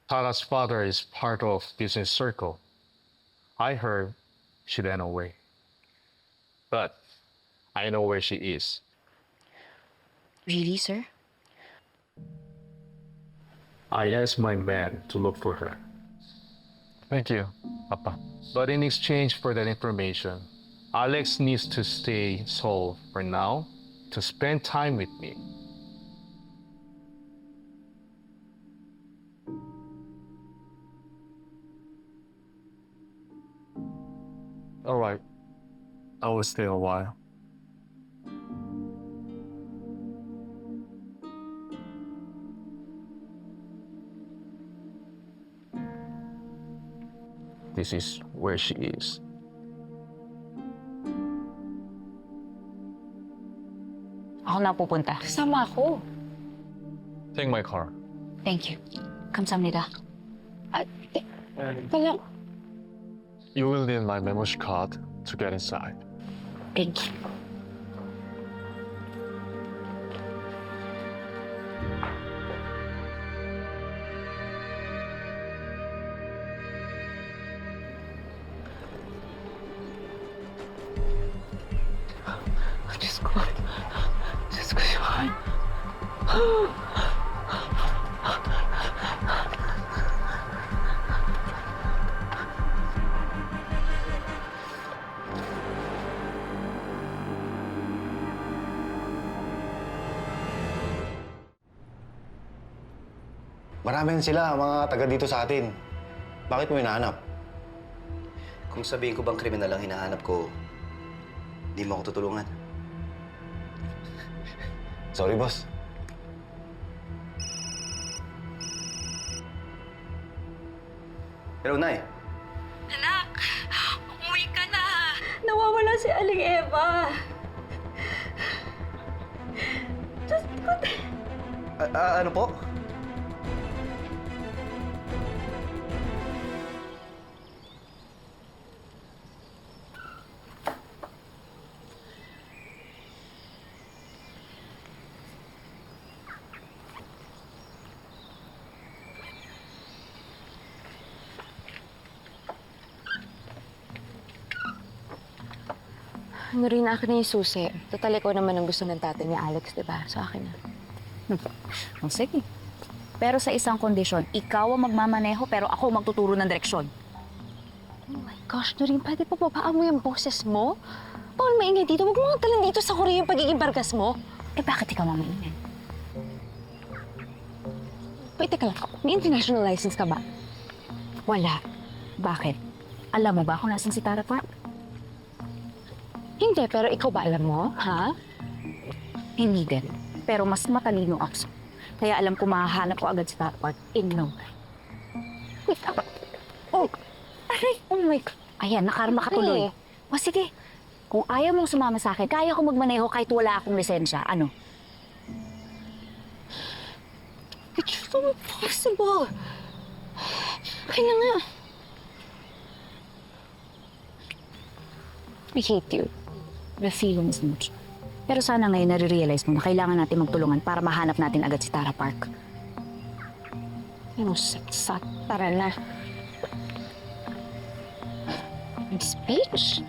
Tara's father is part of business circle. I heard she ran away. But I know where she is. Really, sir? I asked my man to look for her. Thank you, Papa. But in exchange for that information, Alex needs to stay Seoul for now to spend time with me. All right. I will stay a while. This is where she is. Ako na pupunta. Sama ako. Take my car. Thank you. 감사합니다. Wala. You will need my membership card to get inside. Thank you. Diyos ko. Diyos ko yun. Marami sila, mga taga dito sa atin. Bakit mo hinahanap? Kung sabihin ko bang kriminal ang hinahanap ko, di mo ako tutulungan. Sorry, boss. Hello, Nay. Anak, umuwi ka na. Nawawala si Aling Eva. Ano po? Ano rin akin na yung susi. Total, ikaw naman ang gusto ng tatay ni Alex, di ba? So akin na. O sige. Pero sa isang kondisyon, ikaw ang magmamaneho pero ako magtuturo ng direksyon. Oh my gosh, Noreen, pwede pa babaan mo yung boses mo? Bawal maingay dito. Huwag mo nga talang dito sa Korea yung pagiging bargas mo. Eh bakit ikaw mamaingay? Wait, teka lang. May international license ka ba? Wala. Bakit? Alam mo ba kung nasan si Tara Park? Hindi, pero ikaw ba alam mo? Ha? Hindi din. Pero mas matalino ako. Kaya alam ko mahahanap ko agad si Tara Park in no time. Wait, oh, Aray! Oh my God. Ayan, nakarma ka tuloy. Aray. O sige, kung ayaw mong sumama sa akin, kaya ko magmaneho kahit wala akong lisensya. Ano? it's so impossible. Okay na nga. I hate you. The feelings much. Pero sana ngayon nare-realize mo na kailangan natin magtulungan para mahanap natin agad si Tara Park. Ano, sat. Tara na. Speech?